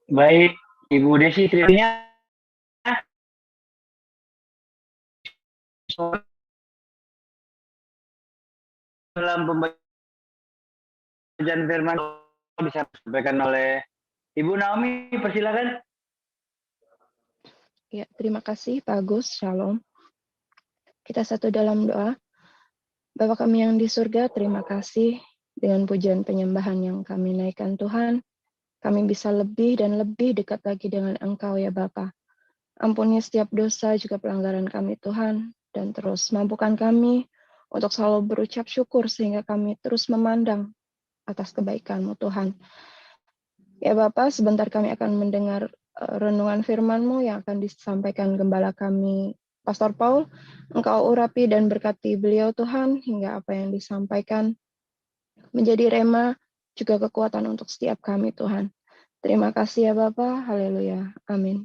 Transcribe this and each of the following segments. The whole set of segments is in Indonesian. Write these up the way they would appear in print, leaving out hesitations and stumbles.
Baik, Ibu Desi, terima kasih dalam pembacaan firman bisa disampaikan oleh Ibu Naomi, persilakan. Ya, terima kasih Pak Agus. Shalom. Kita satu dalam doa. Bapa kami yang di surga, terima kasih dengan pujian penyembahan yang kami naikkan Tuhan. Kami bisa lebih dan lebih dekat lagi dengan Engkau ya Bapa. Ampuni setiap dosa juga pelanggaran kami Tuhan. Dan terus mampukan kami untuk selalu berucap syukur sehingga kami terus memandang atas kebaikan-Mu Tuhan. Ya Bapa, sebentar kami akan mendengar renungan firman-Mu yang akan disampaikan gembala kami, Pastor Paul. Engkau urapi dan berkati beliau Tuhan, hingga apa yang disampaikan menjadi rema, juga kekuatan untuk setiap kami Tuhan. Terima kasih ya Bapa, haleluya, amin.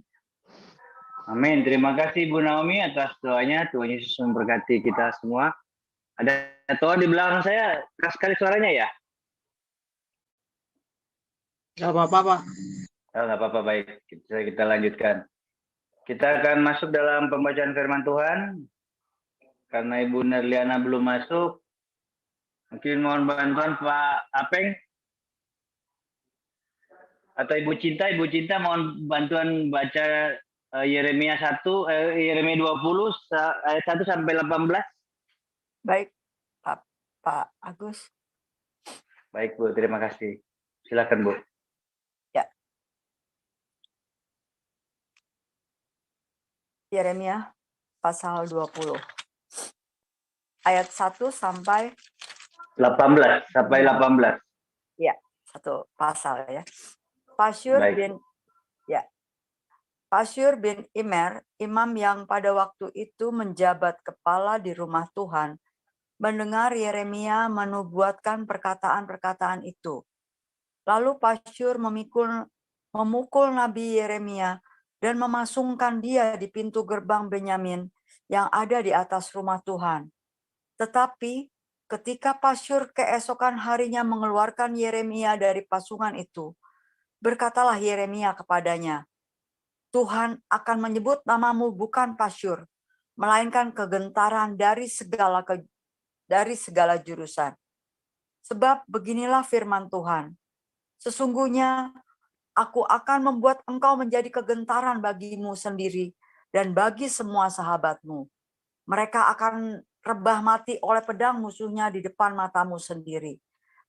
Amin. Terima kasih Ibu Naomi atas doanya. Tuhan Yesus memberkati kita semua. Ada Tuhan di belakang saya, keras sekali suaranya ya? Gak apa-apa, Pak. Oh, nggak apa-apa, baik. Kita lanjutkan. Kita akan masuk dalam pembacaan firman Tuhan. Karena Ibu Nerliana belum masuk, mungkin mohon bantuan Pak Apeng atau Ibu Cinta mohon bantuan baca Yeremia 20 ayat 1 sampai 18. Baik, Pak Agus. Baik Bu, terima kasih. Silakan Bu. Ya. Yeremia pasal 20. Ayat 1 sampai 18 sampai 18. Ya, satu pasal ya. Pasyur bin Immer, imam yang pada waktu itu menjabat kepala di rumah Tuhan, mendengar Yeremia menubuatkan perkataan-perkataan itu. Lalu Pasyur memukul Nabi Yeremia dan memasungkan dia di pintu gerbang Benyamin yang ada di atas rumah Tuhan. Tetapi ketika Pasyur keesokan harinya mengeluarkan Yeremia dari pasungan itu, berkatalah Yeremia kepadanya, Tuhan akan menyebut namamu bukan Pasyur, melainkan kegentaran dari segala jurusan. Sebab beginilah firman Tuhan, sesungguhnya aku akan membuat engkau menjadi kegentaran bagimu sendiri dan bagi semua sahabatmu. Mereka akan rebah mati oleh pedang musuhnya di depan matamu sendiri.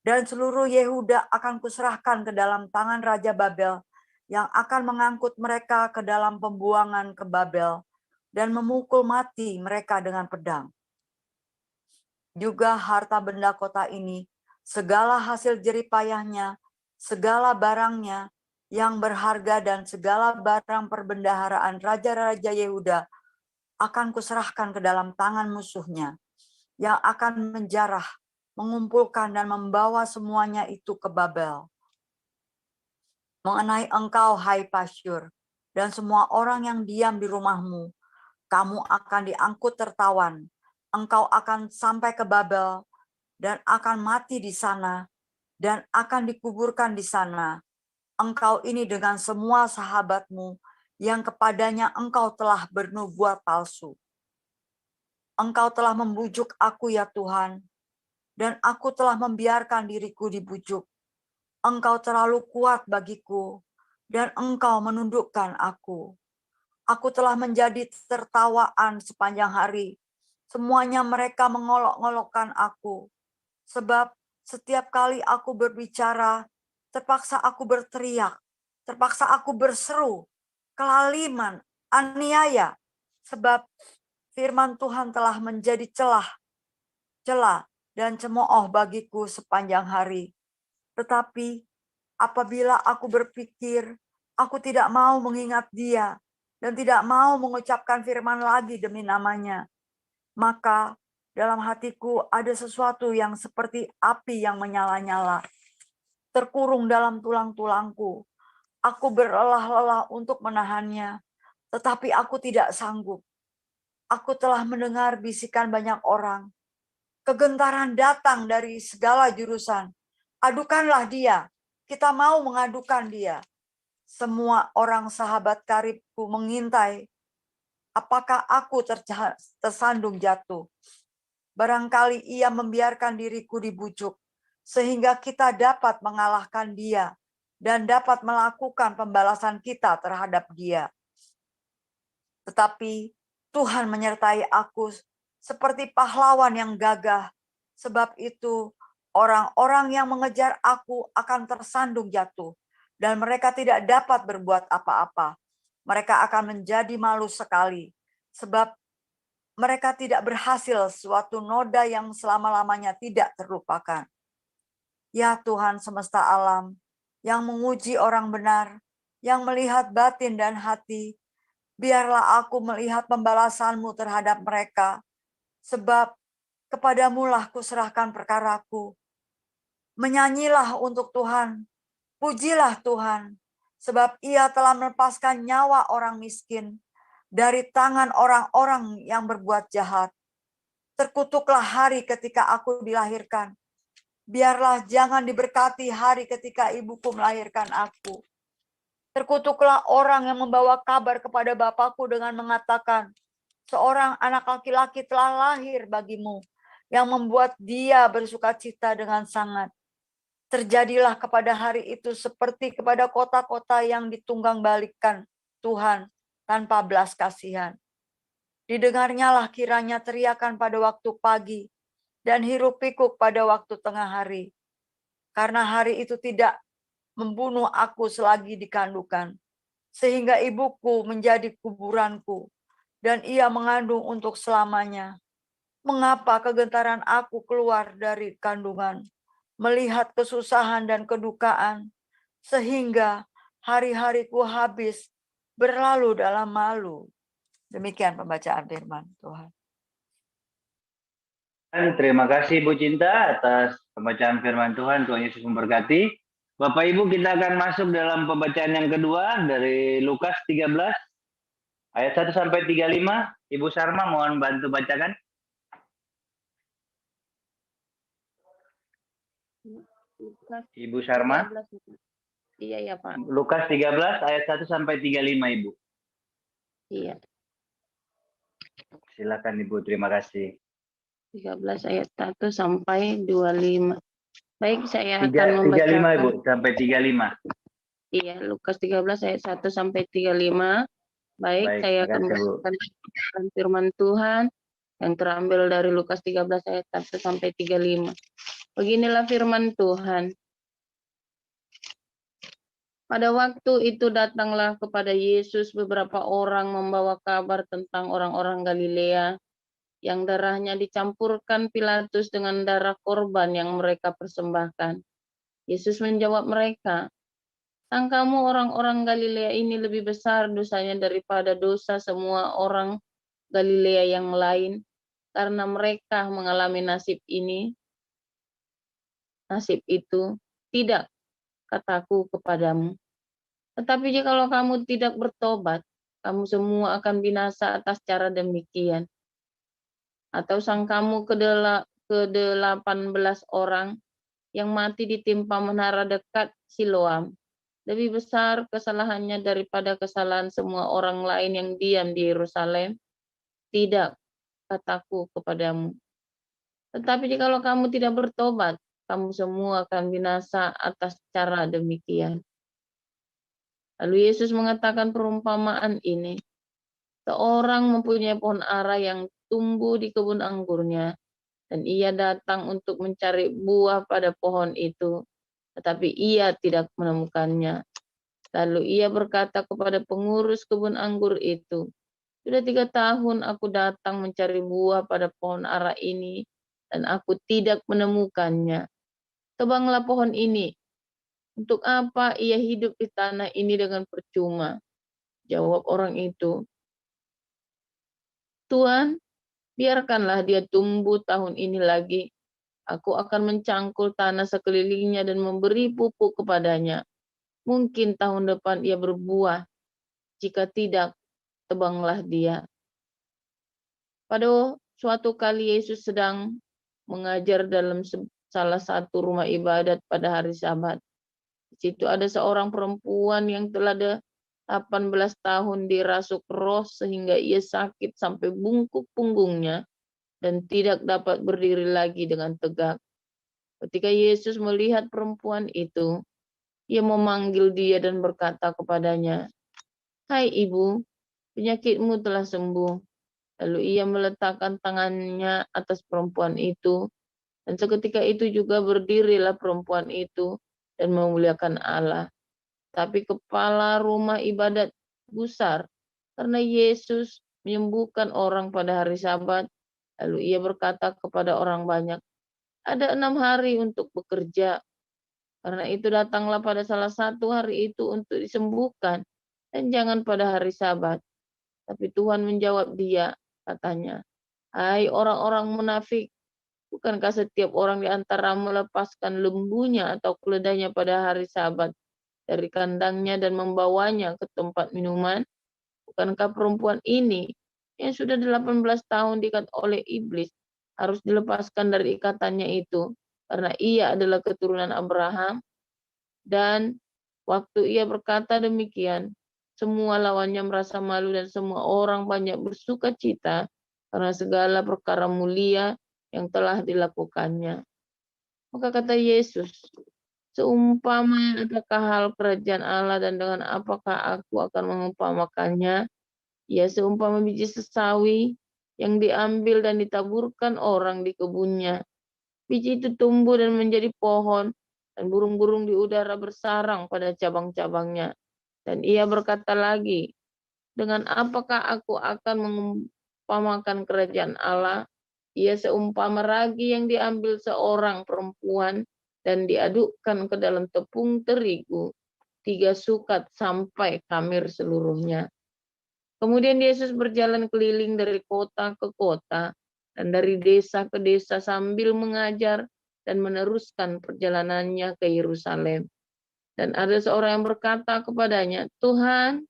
Dan seluruh Yehuda akan kuserahkan ke dalam tangan Raja Babel yang akan mengangkut mereka ke dalam pembuangan ke Babel dan memukul mati mereka dengan pedang. Juga harta benda kota ini, segala hasil jeripayahnya, segala barangnya yang berharga dan segala barang perbendaharaan raja-raja Yehuda akan kuserahkan ke dalam tangan musuhnya, yang akan menjarah, mengumpulkan dan membawa semuanya itu ke Babel. Mengenai engkau, hai Pasyur, dan semua orang yang diam di rumahmu, kamu akan diangkut tertawan, engkau akan sampai ke Babel, dan akan mati di sana, dan akan dikuburkan di sana. Engkau ini dengan semua sahabatmu, yang kepadanya engkau telah bernubuat palsu. Engkau telah membujuk aku ya Tuhan, dan aku telah membiarkan diriku dibujuk. Engkau terlalu kuat bagiku, dan engkau menundukkan aku. Aku telah menjadi tertawaan sepanjang hari. Semuanya mereka mengolok-ngolokkan aku. Sebab setiap kali aku berbicara, terpaksa aku berteriak, terpaksa aku berseru, kelaliman, aniaya. Sebab firman Tuhan telah menjadi celah dan cemooh bagiku sepanjang hari. Tetapi apabila aku berpikir, aku tidak mau mengingat dia dan tidak mau mengucapkan firman lagi demi namanya, maka dalam hatiku ada sesuatu yang seperti api yang menyala-nyala, terkurung dalam tulang-tulangku. Aku berlelah-lelah untuk menahannya, tetapi aku tidak sanggup. Aku telah mendengar bisikan banyak orang. Kegentaran datang dari segala jurusan. Adukanlah dia. Kita mau mengadukan dia. semua orang sahabat karibku mengintai apakah aku tersandung jatuh. Barangkali ia membiarkan diriku dibujuk, sehingga kita dapat mengalahkan dia dan dapat melakukan pembalasan kita terhadap dia. Tetapi Tuhan menyertai aku seperti pahlawan yang gagah. Sebab itu orang-orang yang mengejar aku akan tersandung jatuh, dan mereka tidak dapat berbuat apa-apa. Mereka akan menjadi malu sekali, sebab mereka tidak berhasil, suatu noda yang selama-lamanya tidak terlupakan. Ya Tuhan semesta alam, yang menguji orang benar, yang melihat batin dan hati, biarlah aku melihat pembalasan-Mu terhadap mereka, sebab kepadamu-lah kuserahkan perkaraku. Menyanyilah untuk Tuhan, pujilah Tuhan, sebab Ia telah melepaskan nyawa orang miskin dari tangan orang-orang yang berbuat jahat. Terkutuklah hari ketika aku dilahirkan. Biarlah jangan diberkati hari ketika ibuku melahirkan aku. Terkutuklah orang yang membawa kabar kepada bapakku dengan mengatakan, seorang anak laki-laki telah lahir bagimu, yang membuat dia bersukacita dengan sangat. Terjadilah kepada hari itu seperti kepada kota-kota yang ditunggang-balikan Tuhan tanpa belas kasihan. Didengarnyalah kiranya teriakan pada waktu pagi dan hiruk-pikuk pada waktu tengah hari. Karena hari itu tidak membunuh aku selagi dikandungkan, sehingga ibuku menjadi kuburanku, dan ia mengandung untuk selamanya. Mengapa kegentaran aku keluar dari kandungan, melihat kesusahan dan kedukaan, sehingga hari-hariku habis berlalu dalam malu. Demikian pembacaan firman Tuhan. Dan terima kasih Bu Cinta atas pembacaan firman Tuhan. Tuhan Yesus memberkati. Bapak Ibu, kita akan masuk dalam pembacaan yang kedua dari Lukas 13 ayat 1 sampai 35. Ibu Sarma mohon bantu bacakan. Ibu Sarma. 13. Iya ya Pak. Lukas 13 ayat 1 sampai 35 Ibu. Iya. Silakan Ibu, terima kasih. 13 ayat 1 sampai 25. Baik, saya akan 35 membacakan. Ibu, sampai 35. Iya, Lukas 13 ayat 1 sampai 35. Baik, saya akan membacakan firman Tuhan yang terambil dari Lukas 13 ayat 1 sampai 35. Beginilah firman Tuhan. Pada waktu itu datanglah kepada Yesus beberapa orang membawa kabar tentang orang-orang Galilea yang darahnya dicampurkan Pilatus dengan darah korban yang mereka persembahkan. Yesus menjawab mereka, "Sangkamu orang-orang Galilea ini lebih besar dosanya daripada dosa semua orang Galilea yang lain, karena mereka mengalami nasib ini, nasib itu? Tidak, kataku kepadamu. Tetapi jikalau kamu tidak bertobat, kamu semua akan binasa atas cara demikian. Atau sangkamu ke-18 orang yang mati ditimpa menara dekat Siloam lebih besar kesalahannya daripada kesalahan semua orang lain yang diam di Yerusalem? Tidak, kataku kepadamu. Tetapi jikalau kamu tidak bertobat, kamu semua akan binasa atas cara demikian." Lalu Yesus mengatakan perumpamaan ini. Seorang mempunyai pohon ara yang tumbuh di kebun anggurnya, dan ia datang untuk mencari buah pada pohon itu, tetapi ia tidak menemukannya. Lalu ia berkata kepada pengurus kebun anggur itu, "Sudah 3 tahun aku datang mencari buah pada pohon ara ini, dan aku tidak menemukannya. Tebanglah pohon ini. Untuk apa ia hidup di tanah ini dengan percuma?" Jawab orang itu, "Tuan, biarkanlah dia tumbuh tahun ini lagi. Aku akan mencangkul tanah sekelilingnya dan memberi pupuk kepadanya. Mungkin tahun depan ia berbuah. Jika tidak, tebanglah dia." Pada suatu kali Yesus sedang mengajar dalam salah satu rumah ibadat pada hari Sabat. situ ada seorang perempuan yang telah 18 tahun dirasuk roh sehingga ia sakit sampai bungkuk punggungnya dan tidak dapat berdiri lagi dengan tegak. Ketika Yesus melihat perempuan itu, ia memanggil dia dan berkata kepadanya, "Hai ibu, penyakitmu telah sembuh." Lalu ia meletakkan tangannya atas perempuan itu, dan seketika itu juga berdirilah perempuan itu dan memuliakan Allah. Tapi kepala rumah ibadat gusar karena Yesus menyembuhkan orang pada hari Sabat. Lalu ia berkata kepada orang banyak, "Ada 6 hari untuk bekerja. Karena itu datanglah pada salah satu hari itu untuk disembuhkan, dan jangan pada hari Sabat." Tapi Tuhan menjawab dia, katanya, "Hai orang-orang munafik, bukankah setiap orang di antaramu melepaskan lembunya atau keledainya pada hari Sabat dari kandangnya dan membawanya ke tempat minuman? Bukankah perempuan ini yang sudah 18 tahun diikat oleh iblis harus dilepaskan dari ikatannya itu karena ia adalah keturunan Abraham?" Dan waktu ia berkata demikian, semua lawannya merasa malu dan semua orang banyak bersuka cita karena segala perkara mulia yang telah dilakukannya. Maka kata Yesus, "Seumpama apakah hal kerajaan Allah dan dengan apakah aku akan mengumpamakannya? Ya seumpama biji sesawi yang diambil dan ditaburkan orang di kebunnya. Biji itu tumbuh dan menjadi pohon, dan burung-burung di udara bersarang pada cabang-cabangnya." Dan ia berkata lagi, "Dengan apakah aku akan mengumpamakan kerajaan Allah? Ia seumpama ragi yang diambil seorang perempuan dan diadukkan ke dalam tepung terigu 3 sukat sampai khamir seluruhnya." Kemudian Yesus berjalan keliling dari kota ke kota dan dari desa ke desa sambil mengajar dan meneruskan perjalanannya ke Yerusalem. Dan ada seorang yang berkata kepadanya, "Tuhan,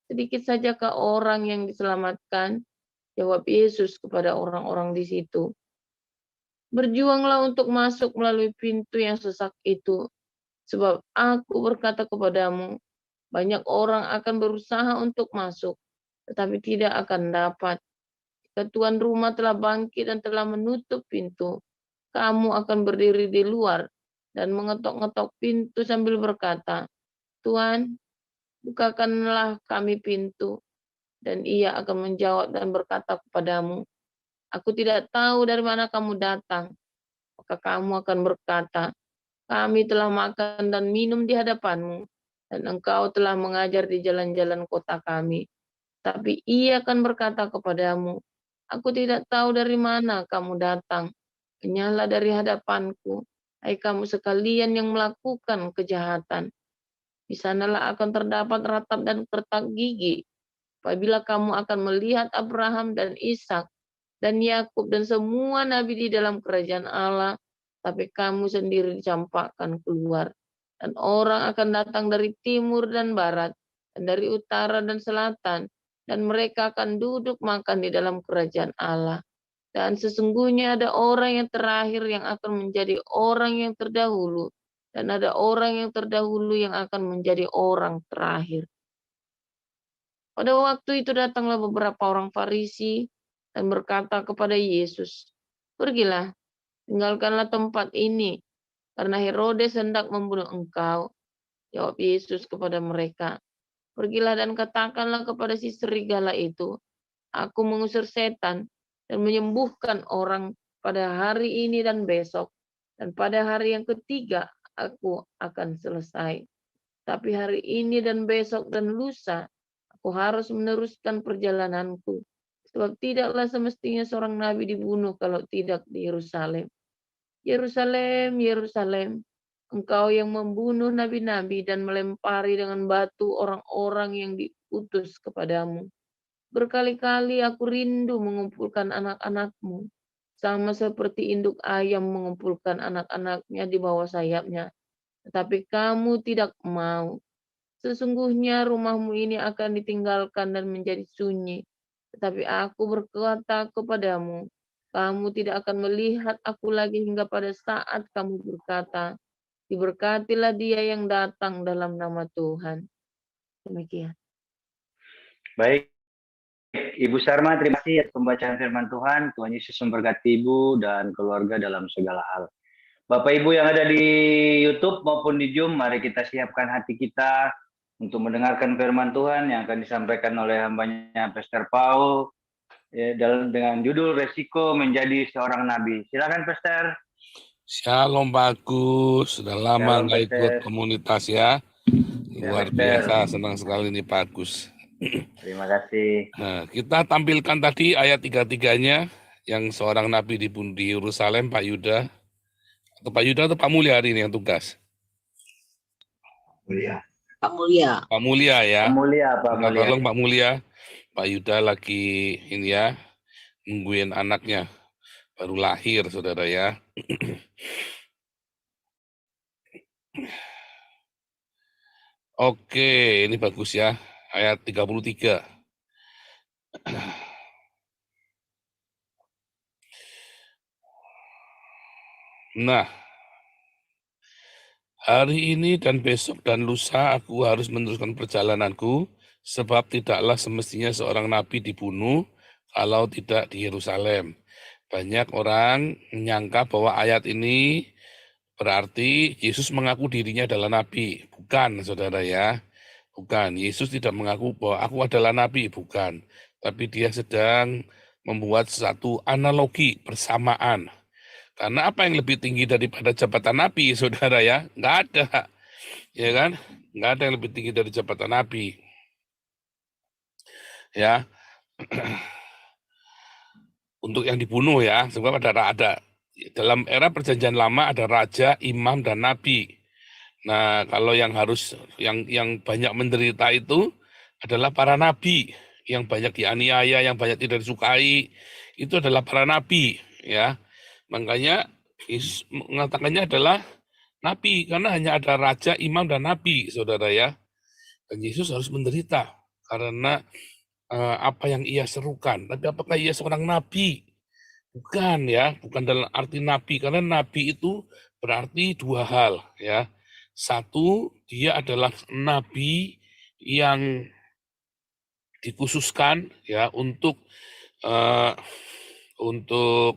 sedikit sajakah orang yang diselamatkan?" Jawab Yesus kepada orang-orang di situ, "Berjuanglah untuk masuk melalui pintu yang sesak itu, sebab aku berkata kepadamu, banyak orang akan berusaha untuk masuk, tetapi tidak akan dapat. Jika tuan rumah telah bangkit dan telah menutup pintu, kamu akan berdiri di luar dan mengetok-ngetok pintu sambil berkata, 'Tuan, bukakanlah kami pintu.' Dan ia akan menjawab dan berkata kepadamu, 'Aku tidak tahu dari mana kamu datang.' Maka kamu akan berkata, 'Kami telah makan dan minum di hadapanmu, dan engkau telah mengajar di jalan-jalan kota kami.' Tapi ia akan berkata kepadamu, 'Aku tidak tahu dari mana kamu datang. Enyahlah dari hadapanku, hai kamu sekalian yang melakukan kejahatan.' Di sanalah akan terdapat ratap dan kertak gigi, apabila kamu akan melihat Abraham dan Ishak dan Yakub dan semua nabi di dalam kerajaan Allah, tapi kamu sendiri dicampakkan keluar. Dan orang akan datang dari timur dan barat, dan dari utara dan selatan, dan mereka akan duduk makan di dalam kerajaan Allah. Dan sesungguhnya ada orang yang terakhir yang akan menjadi orang yang terdahulu, dan ada orang yang terdahulu yang akan menjadi orang terakhir." Pada waktu itu datanglah beberapa orang Farisi dan berkata kepada Yesus, "Pergilah, tinggalkanlah tempat ini, karena Herodes hendak membunuh engkau." Jawab Yesus kepada mereka, "Pergilah dan katakanlah kepada si serigala itu, aku mengusir setan dan menyembuhkan orang pada hari ini dan besok, dan pada hari yang ketiga aku akan selesai. Tapi hari ini dan besok dan lusa aku harus meneruskan perjalananku, sebab tidaklah semestinya seorang nabi dibunuh kalau tidak di Yerusalem. Yerusalem, Yerusalem, engkau yang membunuh nabi-nabi dan melempari dengan batu orang-orang yang diutus kepadamu. Berkali-kali aku rindu mengumpulkan anak-anakmu, sama seperti induk ayam mengumpulkan anak-anaknya di bawah sayapnya. Tetapi kamu tidak mau. Sesungguhnya rumahmu ini akan ditinggalkan dan menjadi sunyi. Tetapi aku berkata kepadamu, kamu tidak akan melihat aku lagi hingga pada saat kamu berkata, Diberkatilah dia yang datang dalam nama Tuhan. Demikian. Baik, Ibu Sarma, terima kasih atas pembacaan firman Tuhan. Tuhan Yesus memberkati Ibu dan keluarga dalam segala hal. Bapak Ibu yang ada di YouTube maupun di Zoom, mari kita siapkan hati kita untuk mendengarkan firman Tuhan yang akan disampaikan oleh hambanya Pastor Paul ya, dengan judul Resiko Menjadi Seorang Nabi. Silakan Pastor. Shalom Pak Agus, sudah lama Shalom, nggak ikut Pastor. komunitas ya. Luar Pastor. biasa, senang sekali nih Pak Agus. Terima kasih. Nah, kita tampilkan tadi ayat 33-nya yang seorang nabi dibunuh di Yerusalem, Pak Yuda. Atau Pak Yuda atau Pak Mulia hari ini yang tugas? Pak Mulia. Pak Mulia ya. Pak Mulia, Pak Minta Mulia. tolong Pak Mulia. Pak Yuda lagi ini ya, nungguin anaknya. Baru lahir, saudara ya. Oke, ini bagus ya. Ayat 33. Nah, hari ini dan besok dan lusa aku harus meneruskan perjalananku, sebab tidaklah semestinya seorang nabi dibunuh kalau tidak di Yerusalem. Banyak orang menyangka bahwa ayat ini berarti Yesus mengaku dirinya adalah nabi. Bukan, saudara ya. Bukan, Yesus tidak mengaku bahwa aku adalah nabi, bukan. Tapi dia sedang membuat satu analogi, persamaan. Karena apa yang lebih tinggi daripada jabatan nabi, saudara ya? Nggak ada. Ya kan? Nggak ada yang lebih tinggi dari jabatan nabi. Ya. Untuk yang dibunuh ya, sebab ada dalam era perjanjian lama ada raja, imam, dan nabi. Nah, kalau yang banyak menderita itu adalah para nabi, yang banyak dianiaya, yang banyak tidak disukai, itu adalah para nabi, ya. Makanya Yesus mengatakannya adalah nabi, karena hanya ada raja, imam, dan nabi, saudara ya. Dan Yesus harus menderita karena apa yang ia serukan. Tapi apakah ia seorang nabi? Bukan ya, bukan dalam arti nabi, karena nabi itu berarti dua hal ya. Satu, dia adalah nabi yang dikhususkan ya untuk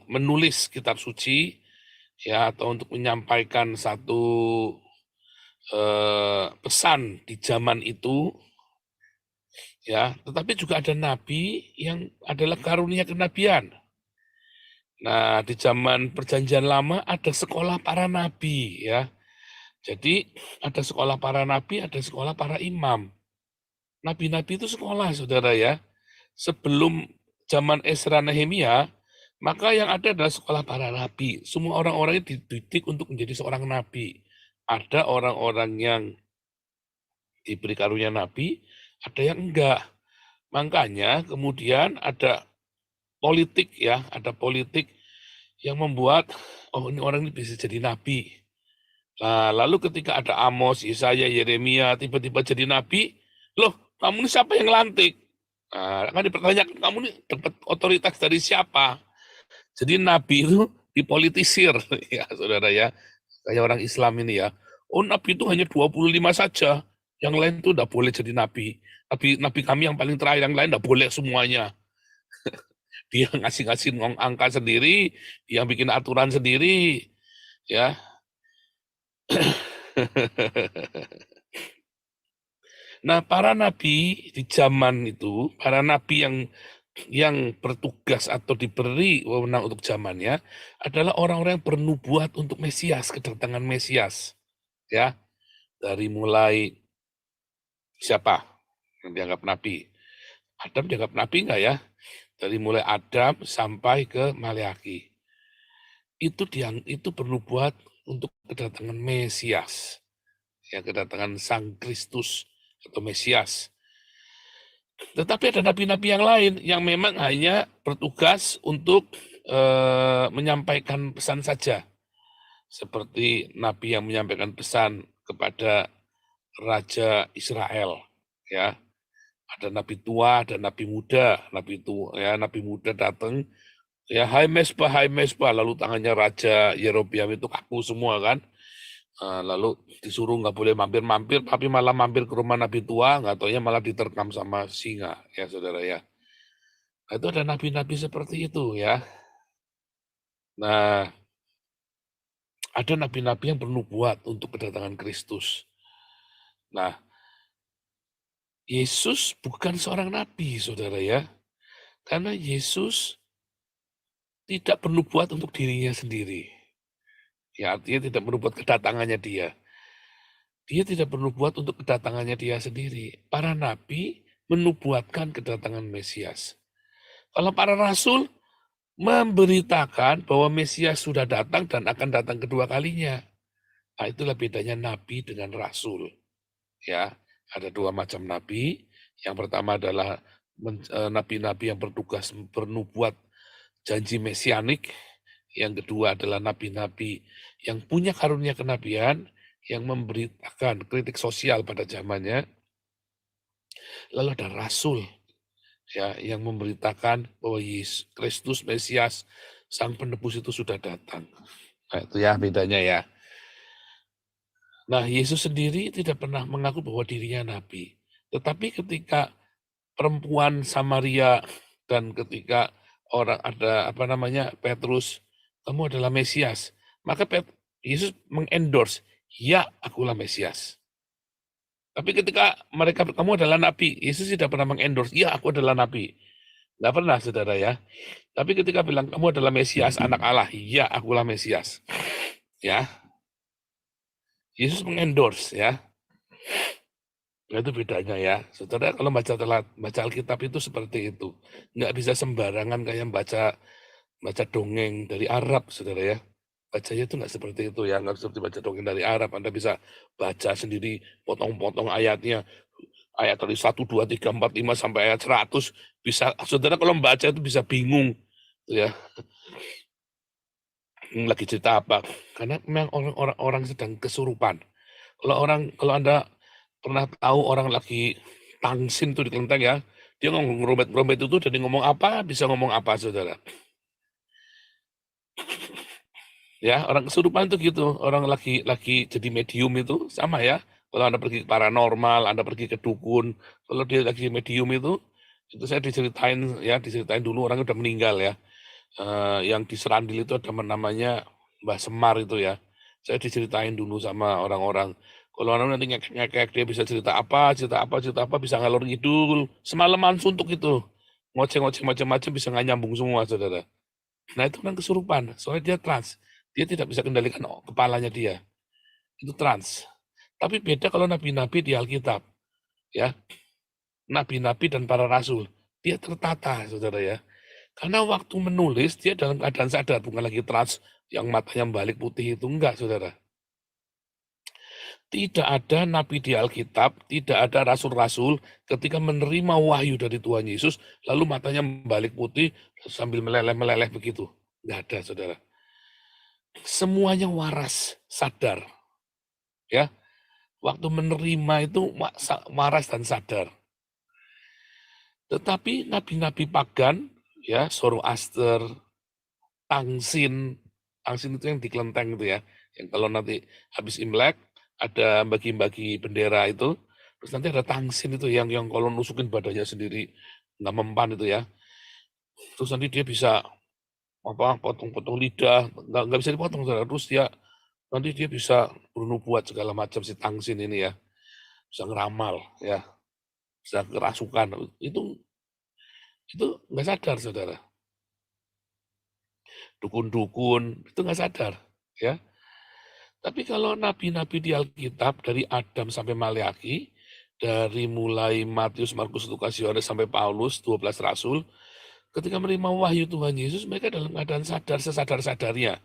menulis kitab suci ya, atau untuk menyampaikan satu pesan di zaman itu ya. Tetapi juga ada nabi yang adalah karunia kenabian. Nah, di zaman perjanjian lama ada sekolah para nabi ya. Jadi ada sekolah para nabi, ada sekolah para imam. Nabi-nabi itu sekolah, saudara ya. Sebelum zaman Ezra Nehemia, maka yang ada adalah sekolah para nabi. Semua orang-orang ini dididik untuk menjadi seorang nabi. Ada orang-orang yang diberi karunia nabi, ada yang enggak. Makanya kemudian ada politik ya, ada politik yang membuat ini orang ini bisa jadi nabi. Nah, lalu ketika ada Amos, Yesaya, Yeremia tiba-tiba jadi nabi, loh, kamu ini siapa yang lantik? Nah, kan dipertanyakan, kamu ini dapat otoritas dari siapa? Jadi nabi itu dipolitisir, ya saudara ya. Kayak orang Islam ini ya. Oh, nabi itu hanya 25 saja. Yang lain itu udah boleh jadi nabi. Tapi nabi kami yang paling terakhir, yang lain udah boleh semuanya. Dia ngasih angka sendiri, dia bikin aturan sendiri, ya. Nah, para nabi di zaman itu, para nabi yang bertugas atau diberi wewenang untuk zamannya adalah orang-orang yang bernubuat untuk Mesias, kedatangan Mesias, ya. Dari mulai siapa yang dianggap nabi? Adam dianggap nabi enggak ya? Dari mulai Adam sampai ke Maleakhi. Itu bernubuat untuk kedatangan Mesias. Ya, kedatangan Sang Kristus atau Mesias. Tetapi ada nabi-nabi yang lain yang memang hanya bertugas untuk menyampaikan pesan saja. Seperti nabi yang menyampaikan pesan kepada Raja Israel, ya. Ada nabi tua, ada nabi muda. Nabi tua, ya, nabi muda datang, ya, hai mesbah, lalu tangannya Raja Yerobeam itu kaku semua kan. Lalu disuruh nggak boleh mampir-mampir, tapi malah mampir ke rumah nabi tua, nggak taunya malah diterkam sama singa, ya saudara ya. Nah, itu ada nabi-nabi seperti itu ya. Nah, ada nabi-nabi yang bernubuat untuk kedatangan Kristus. Nah, Yesus bukan seorang nabi, saudara ya. Karena Yesus tidak bernubuat untuk dirinya sendiri. Ya, artinya tidak bernubuat kedatangannya dia. Dia tidak bernubuat untuk kedatangannya dia sendiri. Para nabi menubuatkan kedatangan Mesias. Kalau para rasul memberitakan bahwa Mesias sudah datang dan akan datang kedua kalinya. Nah, itulah bedanya nabi dengan rasul. Ya, ada dua macam nabi. Yang pertama adalah nabi-nabi yang bertugas bernubuat janji mesianik. Yang kedua adalah nabi-nabi yang punya karunia kenabian, yang memberitakan kritik sosial pada zamannya. Lalu ada rasul, ya, yang memberitakan bahwa Yesus Kristus Mesias Sang Penebus itu sudah datang. Nah, itu ya bedanya ya. Nah, Yesus sendiri tidak pernah mengaku bahwa dirinya nabi. Tetapi ketika perempuan Samaria dan ketika orang ada Petrus, kamu adalah Mesias, maka Yesus mengendorse, ya, akulah Mesias. Tapi ketika mereka, kamu adalah nabi, Yesus tidak pernah mengendorse, ya, aku adalah nabi. Nggak pernah, saudara ya. Tapi ketika bilang, kamu adalah Mesias, anak Allah, ya, akulah Mesias. Ya, Yesus mengendorse, ya. Nah, itu bedanya ya. Saudara, kalau baca Alkitab itu seperti itu. Nggak bisa sembarangan kayak baca dongeng dari Arab, saudara ya. Bacanya itu nggak seperti itu ya, nggak seperti baca dongeng dari Arab. Anda bisa baca sendiri, potong-potong ayatnya. Ayat dari 1, 2, 3, 4, 5, sampai ayat 100. Bisa, saudara kalau membaca itu bisa bingung. Ya, lagi cerita apa. Karena memang orang sedang kesurupan. Kalau Anda pernah tahu orang lagi tangsin tuh di kelenteng ya, dia ngomong ngerombet itu jadi ngomong apa, bisa ngomong apa, saudara. Ya, orang kesurupan itu gitu, orang lagi jadi medium itu sama ya. Kalau Anda pergi ke paranormal, Anda pergi ke dukun, kalau dia lagi medium itu saya diceritain dulu orangnya udah meninggal ya. Yang di Serandil itu ada namanya Mbah Semar itu ya. Saya diceritain dulu sama orang-orang. Kalau orang nanti ngekek dia bisa cerita apa, bisa ngalor ngidul. Semalaman suntuk itu. Ngoceh-ngoceh macam-macam bisa nggak nyambung semua, saudara. Nah, itu kan kesurupan. Soalnya dia trans. Dia tidak bisa kendalikan kepalanya dia. Itu trans. Tapi beda kalau nabi-nabi di Alkitab. Ya, nabi-nabi dan para rasul. Dia tertata, saudara ya. Karena waktu menulis, dia dalam keadaan sadar. Bukan lagi trans yang matanya balik putih itu. Enggak, saudara. Tidak ada nabi di Alkitab, tidak ada rasul-rasul ketika menerima wahyu dari Tuhan Yesus, lalu matanya balik putih sambil meleleh-meleleh begitu. Enggak ada, saudara. Semuanya waras, sadar. Ya, waktu menerima itu waras dan sadar. Tetapi nabi-nabi pagan, ya, Zoroaster, Tangsin itu yang di kelenteng itu ya, yang kalau nanti habis Imlek ada bagi-bagi bendera itu, terus nanti ada Tangsin itu yang kalau nusukin badannya sendiri nggak mempan itu ya, terus nanti dia bisa potong-potong lidah, nggak bisa dipotong, terus nanti dia bisa bernubuat segala macam si Tangsin ini ya, bisa ngeramal ya, bisa kerasukan, itu nggak sadar, saudara. Dukun-dukun itu nggak sadar ya. Tapi kalau nabi-nabi di Alkitab dari Adam sampai Maleaki, dari mulai Matius, Markus, Lukas, Yohanes sampai Paulus, 12 rasul, ketika menerima wahyu Tuhan Yesus, mereka dalam keadaan sadar sesadar-sadarnya.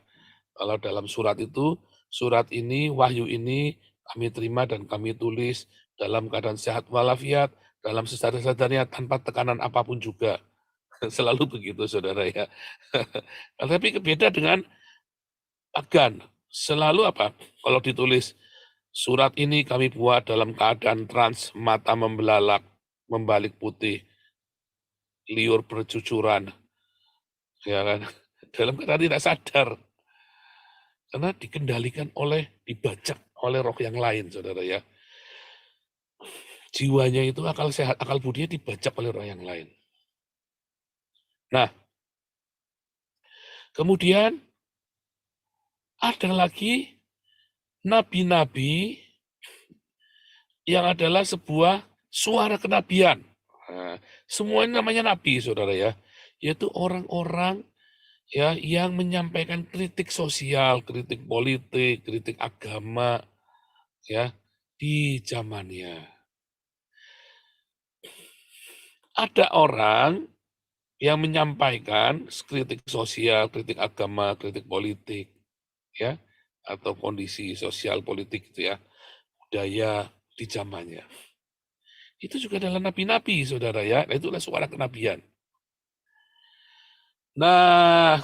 Kalau dalam surat itu, surat ini, wahyu ini kami terima dan kami tulis dalam keadaan sehat walafiat, dalam sesadar-sadarnya tanpa tekanan apapun juga. Selalu begitu, saudara ya. Tapi beda dengan pagan. Selalu apa? Kalau ditulis, surat ini kami buat dalam keadaan trans, mata membelalak, membalik putih, liur bercucuran. Ya kan? Dalam keadaan tidak sadar. Karena dikendalikan dibajak oleh roh yang lain, saudara ya. Jiwanya itu akal sehat, akal budinya dibajak oleh roh yang lain. Nah, kemudian ada lagi nabi-nabi yang adalah sebuah suara kenabian. Nah, semuanya namanya nabi, saudara ya. Yaitu orang-orang ya yang menyampaikan kritik sosial, kritik politik, kritik agama ya di zamannya. Ada orang yang menyampaikan kritik sosial, kritik agama, kritik politik ya atau kondisi sosial politik itu ya, budaya di zamannya. Itu juga adalah nabi-nabi, saudara ya. Nah, itulah suara kenabian. Nah,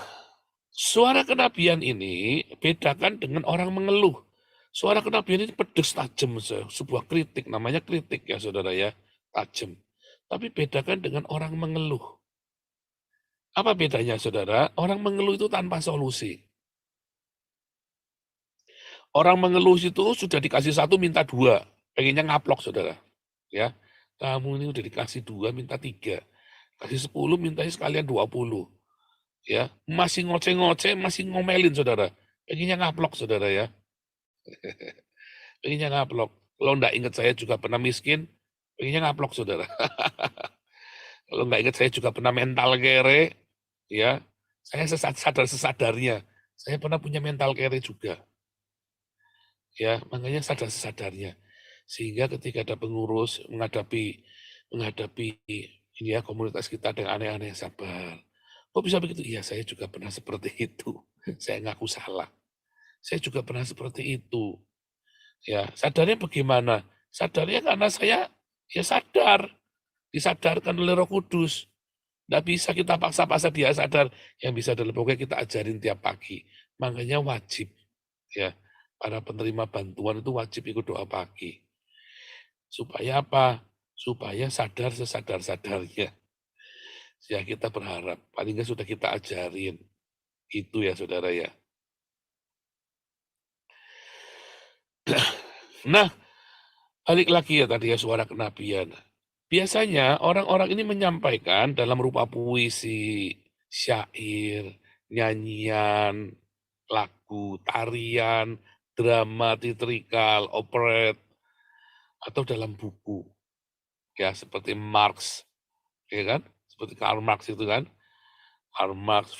suara kenabian ini bedakan dengan orang mengeluh. Suara kenabian ini pedes tajam, sebuah kritik, namanya kritik ya saudara ya, tajam. Tapi bedakan dengan orang mengeluh. Apa bedanya saudara? Orang mengeluh itu tanpa solusi. Orang mengeluh itu sudah dikasih 1 minta 2, pengennya ngaplok saudara. Ya, kamu ini udah dikasih 2 minta 3, kasih 10 mintanya sekalian 20. Ya, masih ngoceh-ngoceh, masih ngomelin saudara. Pengennya ngaplok saudara ya. Pengennya ngaplok. Kalau enggak ingat saya juga pernah miskin, pengennya ngaplok saudara. Kalau enggak ingat saya juga pernah mental kere, ya. Saya sadar-sesadarnya. Saya pernah punya mental kere juga. Ya, makanya sadar-sesadarnya. Sehingga ketika ada pengurus menghadapi ini ya komunitas kita dengan aneh-aneh, sabar. Kok bisa begitu? Iya, saya juga pernah seperti itu. Saya ngaku salah. Saya juga pernah seperti itu. Ya, sadarnya bagaimana? Sadarnya karena saya ya sadar, disadarkan oleh Roh Kudus. Nggak bisa kita paksa-paksa dia sadar. Yang bisa adalah pokoknya kita ajarin tiap pagi. Makanya wajib ya, para penerima bantuan itu wajib ikut doa pagi. Supaya apa? Supaya sadar sesadar-sadarnya. Ya kita berharap, paling nggak sudah kita ajarin. Itu ya saudara ya. Nah, balik lagi ya tadi ya suara kenabian. Biasanya orang-orang ini menyampaikan dalam rupa puisi, syair, nyanyian, lagu, tarian, drama, teatrikal, operet, atau dalam buku. Ya, seperti Marx, ya kan? Seperti Karl Marx itu kan. Karl Marx,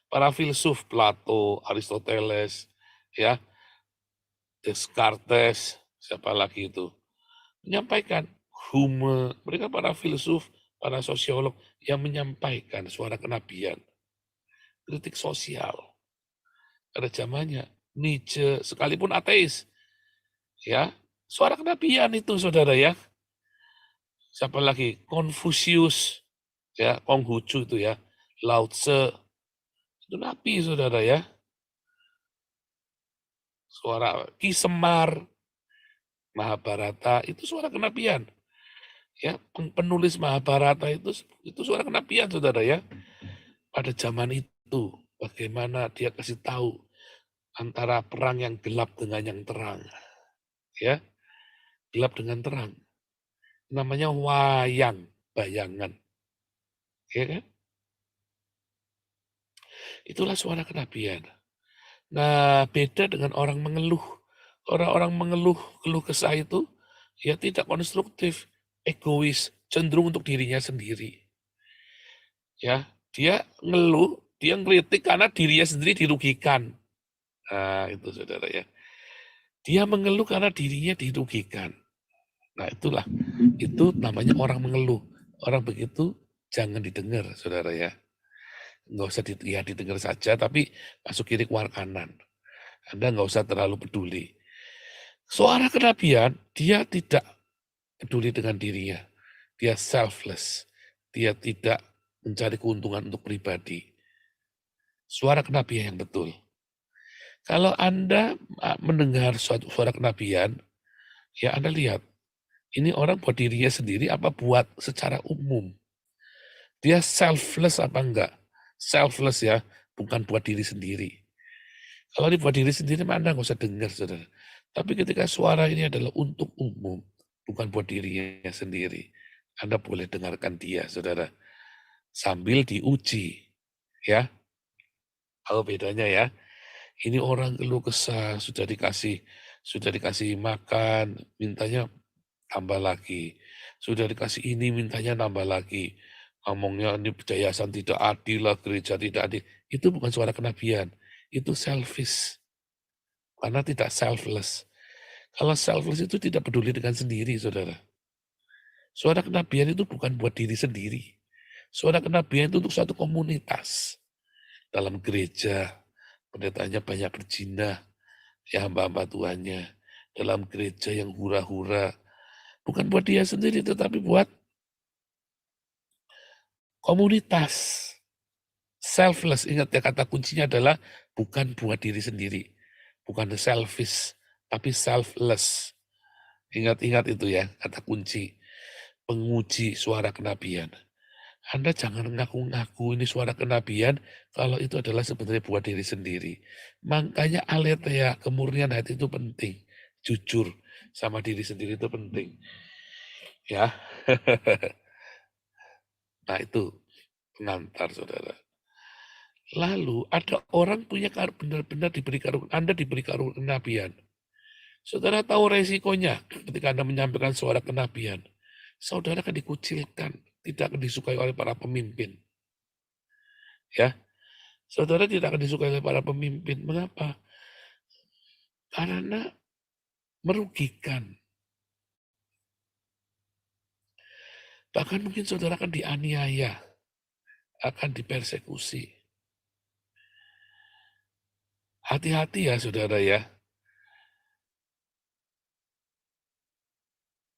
para filsuf, Plato, Aristoteles, ya, Descartes, siapa lagi itu, menyampaikan Hume, mereka para filsuf, para sosiolog yang menyampaikan suara kenabian, kritik sosial. Pada zamannya Nietzsche, sekalipun ateis, ya, suara kenabian itu saudara ya. Siapa lagi? Confucius, ya, Konghucu itu ya, Lao Tse, itu nabi saudara ya. Suara Ki Semar, Mahabharata itu suara kenabian. Ya, penulis Mahabharata itu suara kenabian saudara ya. Pada zaman itu bagaimana dia kasih tahu antara perang yang gelap dengan yang terang. Ya. Gelap dengan terang. Namanya wayang, bayangan. Ya kan? Itulah suara kenabian. Nah, beda dengan orang mengeluh. Orang-orang mengeluh, keluh kesah itu ya tidak konstruktif, egois, cenderung untuk dirinya sendiri. Ya, dia ngeluh, dia ngeritik karena dirinya sendiri dirugikan. Nah, itu saudara ya. Dia mengeluh karena dirinya dirugikan. Nah, itulah. Itu namanya orang mengeluh. Orang begitu jangan didengar, saudara ya. Nggak usah didengar saja, tapi masuk kiri keluar kanan. Anda nggak usah terlalu peduli. Suara kenabian, dia tidak peduli dengan dirinya. Dia selfless. Dia tidak mencari keuntungan untuk pribadi. Suara kenabian yang betul. Kalau Anda mendengar suara kenabian, ya Anda lihat, ini orang buat dirinya sendiri apa buat secara umum. Dia selfless apa enggak? Selfless ya, bukan buat diri sendiri. Kalau ini buat diri sendiri, Anda nggak usah dengar, saudara. Tapi ketika suara ini adalah untuk umum, bukan buat dirinya sendiri, Anda boleh dengarkan dia, saudara. Sambil diuji, ya. Tahu bedanya ya? Ini orang keluh kesah, sudah dikasih makan, mintanya tambah lagi. Sudah dikasih ini, mintanya tambah lagi. Ngomongnya ini yayasan tidak adil lah, gereja tidak adil. Itu bukan suara kenabian, itu selfish. Karena tidak selfless. Kalau selfless itu tidak peduli dengan sendiri, saudara. Suara kenabian itu bukan buat diri sendiri. Suara kenabian itu untuk suatu komunitas. Dalam gereja, pendetanya banyak berzina, ya hamba-hamba Tuhannya. Dalam gereja yang hura-hura. Bukan buat dia sendiri, tetapi buat komunitas. Selfless, ingat ya, kata kuncinya adalah bukan buat diri sendiri. Bukan selfish, tapi selfless. Ingat-ingat itu ya, kata kunci. Penguji suara kenabian. Anda jangan ngaku-ngaku ini suara kenabian kalau itu adalah sebenarnya buat diri sendiri. Makanya aletheia, kemurnian hati itu penting. Jujur sama diri sendiri itu penting. Ya. Nah itu pengantar, saudara. Lalu ada orang punya benar-benar diberi karunia, Anda diberi karunia kenabian. Saudara tahu resikonya ketika Anda menyampaikan suara kenabian. Saudara akan dikucilkan, tidak akan disukai oleh para pemimpin. Ya, saudara tidak akan disukai oleh para pemimpin. Mengapa? Karena merugikan. Bahkan mungkin saudara akan dianiaya, akan dipersekusi. Hati-hati ya saudara ya.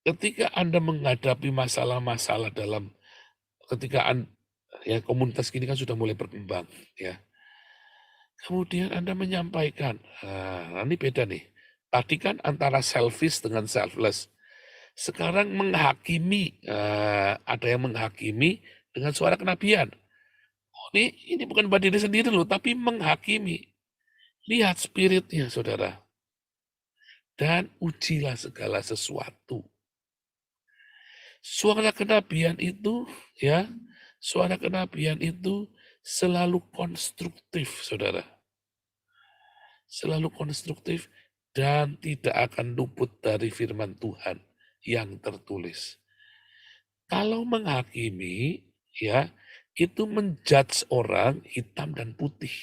Ketika Anda menghadapi masalah-masalah ketika ya komunitas ini kan sudah mulai berkembang ya. Kemudian Anda menyampaikan, nah ini beda nih. Tadi kan antara selfish dengan selfless. Sekarang menghakimi, ada yang menghakimi dengan suara kenabian. Oh, ini bukan buat diri sendiri loh, tapi menghakimi. Lihat spiritnya, saudara. Dan ujilah segala sesuatu. Suara kenabian itu, ya, suara kenabian itu selalu konstruktif, saudara. Selalu konstruktif dan tidak akan luput dari firman Tuhan yang tertulis. Kalau menghakimi, ya, itu menjudge orang hitam dan putih.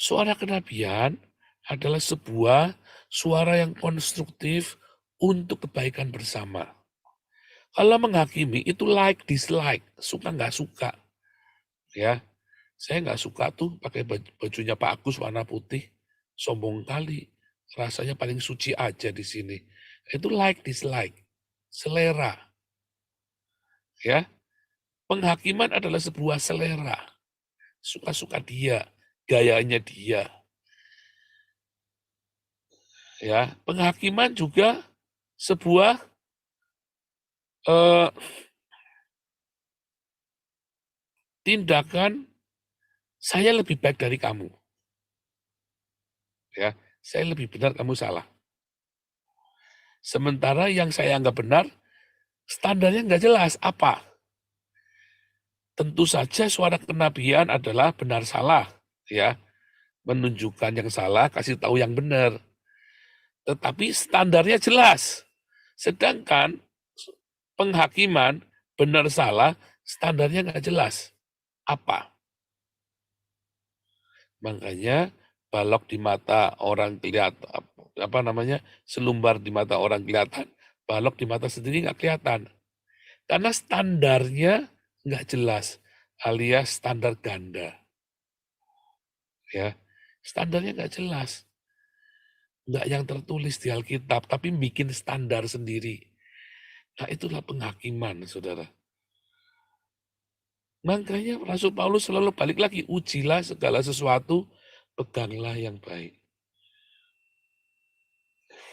Suara kenabian adalah sebuah suara yang konstruktif untuk kebaikan bersama. Kalau menghakimi itu like dislike, suka nggak suka. Ya, saya nggak suka tuh pakai bajunya Pak Agus warna putih, sombong kali, rasanya paling suci aja di sini. Itu like dislike, selera. Ya, penghakiman adalah sebuah selera, suka-suka dia, gayanya dia. Ya, penghakiman juga sebuah tindakan saya lebih baik dari kamu. Ya, saya lebih benar, kamu salah. Sementara yang saya anggap benar, standarnya nggak jelas. Apa? Tentu saja suara kenabian adalah benar salah. Ya, menunjukkan yang salah, kasih tahu yang benar. Tetapi standarnya jelas. Sedangkan penghakiman benar salah, standarnya nggak jelas. Apa? Makanya balok di mata orang kelihatan, selumbar di mata orang kelihatan, balok di mata sendiri nggak kelihatan. Karena standarnya nggak jelas, alias standar ganda. Ya, standarnya nggak jelas. Nggak yang tertulis di Alkitab, tapi bikin standar sendiri. Nah, itulah penghakiman, saudara. Makanya Rasul Paulus selalu balik lagi, ujilah segala sesuatu, peganglah yang baik.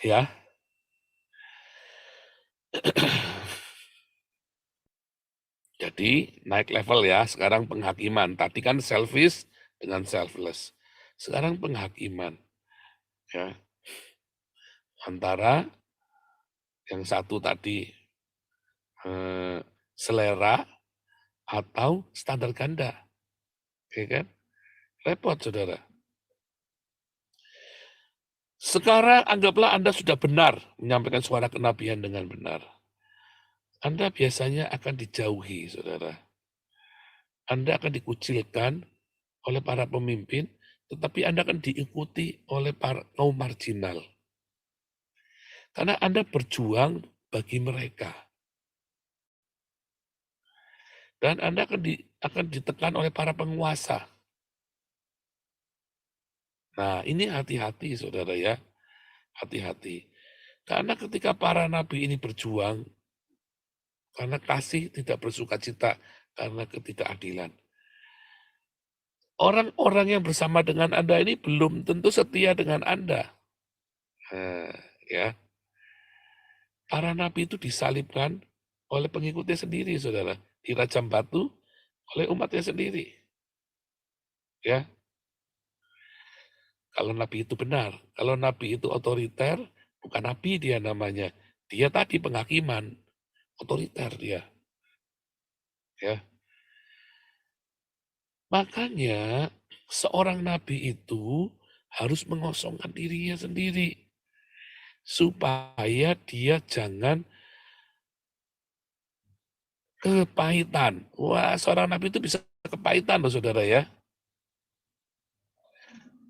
Ya. Jadi naik level ya, sekarang penghakiman. Tadi kan selfish, dengan selfless. Sekarang penghakiman, ya. Antara yang satu tadi selera atau standar ganda, ya kan? Repot, saudara. Sekarang anggaplah Anda sudah benar menyampaikan suara kenabian dengan benar. Anda biasanya akan dijauhi, saudara. Anda akan dikucilkan oleh para pemimpin, tetapi Anda akan diikuti oleh para kaum marginal. Karena Anda berjuang bagi mereka. Dan Anda akan ditekan oleh para penguasa. Nah, ini hati-hati, saudara ya. Hati-hati. Karena ketika para nabi ini berjuang, karena kasih tidak bersuka cita, karena ketidakadilan. Orang-orang yang bersama dengan Anda ini belum tentu setia dengan Anda. Nah, ya. Para nabi itu disalibkan oleh pengikutnya sendiri, saudara. Dirajam batu oleh umatnya sendiri. Ya. Kalau nabi itu benar, kalau nabi itu otoriter, bukan nabi dia namanya. Dia tadi penghakiman, otoriter dia. Ya. Makanya seorang nabi itu harus mengosongkan dirinya sendiri supaya dia jangan kepahitan. Wah, seorang nabi itu bisa kepahitan loh, saudara ya.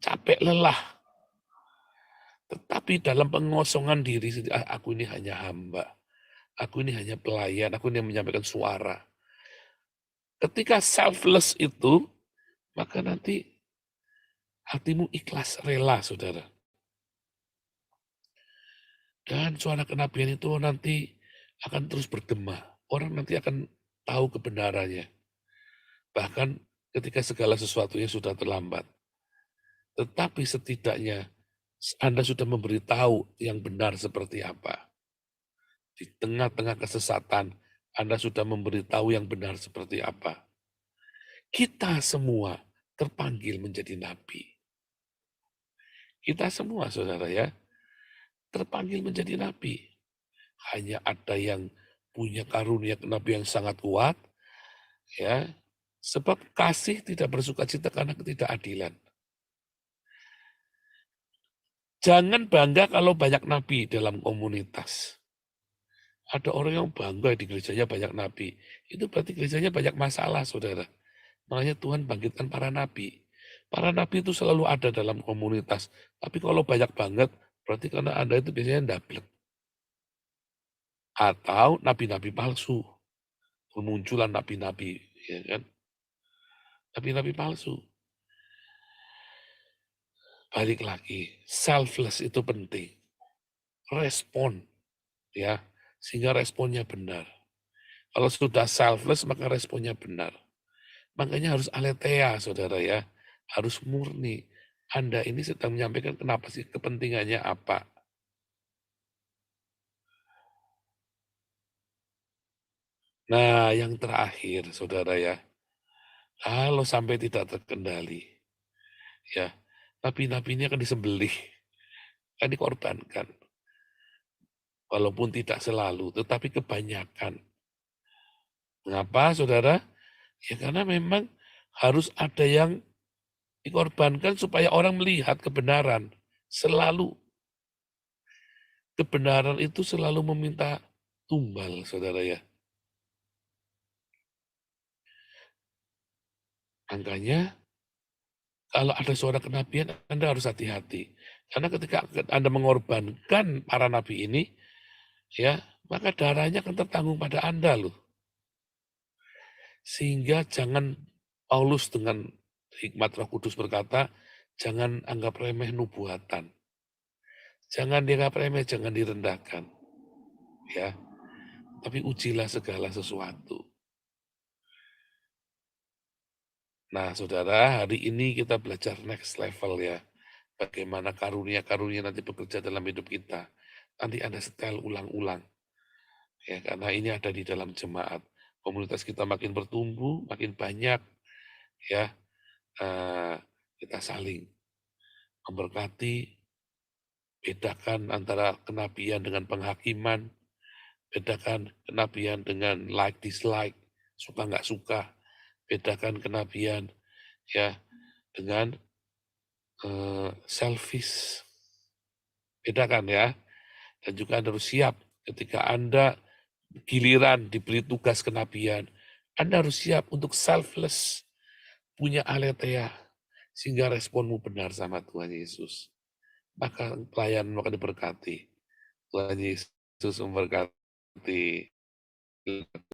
Capek, lelah. Tetapi dalam pengosongan diri, aku ini hanya hamba. Aku ini hanya pelayan, aku ini yang menyampaikan suara. Ketika selfless itu, maka nanti hatimu ikhlas, rela, saudara. Dan suara kenabian itu nanti akan terus bergema. Orang nanti akan tahu kebenarannya. Bahkan ketika segala sesuatunya sudah terlambat. Tetapi setidaknya Anda sudah memberitahu yang benar seperti apa. Di tengah-tengah kesesatan, Anda sudah memberitahu yang benar seperti apa. Kita semua terpanggil menjadi nabi. Kita semua, saudara ya, terpanggil menjadi nabi. Hanya ada yang punya karunia kenabian yang sangat kuat, ya, sebab kasih tidak bersuka cita karena ketidakadilan. Jangan bangga kalau banyak nabi dalam komunitas. Ada orang yang bangga di gerejanya banyak nabi. Itu berarti gerejanya banyak masalah, saudara. Makanya Tuhan bangkitkan para nabi. Para nabi itu selalu ada dalam komunitas. Tapi kalau banyak banget, berarti karena Anda itu biasanya ndablek. Atau nabi-nabi palsu. Bermunculan nabi-nabi, ya kan? Nabi-nabi palsu. Balik lagi, selfless itu penting. Respon, ya, sehingga responnya benar. Kalau sudah selfless, maka responnya benar. Makanya harus aletheia, saudara ya. Harus murni. Anda ini sedang menyampaikan kenapa sih, kepentingannya apa. Nah, yang terakhir, saudara ya. Kalau sampai tidak terkendali, ya, nabi-nabi ini akan disembelih, akan dikorbankan. Walaupun tidak selalu, tetapi kebanyakan. Mengapa, saudara? Ya karena memang harus ada yang dikorbankan supaya orang melihat kebenaran. Selalu. Kebenaran itu selalu meminta tumbal, saudara ya. Makanya, kalau ada suara kenabian, Anda harus hati-hati. Karena ketika Anda mengorbankan para nabi ini, ya, maka darahnya akan tertanggung pada Anda loh. Sehingga jangan Paulus dengan hikmat Roh Kudus berkata, jangan anggap remeh nubuatan. Jangan dianggap remeh, jangan direndahkan. Ya. Tapi ujilah segala sesuatu. Nah, saudara, hari ini kita belajar next level ya. Bagaimana karunia-karunia nanti bekerja dalam hidup kita. Nanti Anda setel ulang-ulang. Ya, karena ini ada di dalam jemaat. Komunitas kita makin bertumbuh, makin banyak. Ya, kita saling memberkati, bedakan antara kenabian dengan penghakiman, bedakan kenabian dengan like dislike, suka nggak suka, bedakan kenabian ya dengan selfish, bedakan ya. Dan juga Anda harus siap ketika Anda giliran diberi tugas kenabian, Anda harus siap untuk selfless, punya aletheia, sehingga responmu benar sama Tuhan Yesus. Maka pelayan akan diberkati. Tuhan Yesus memberkati.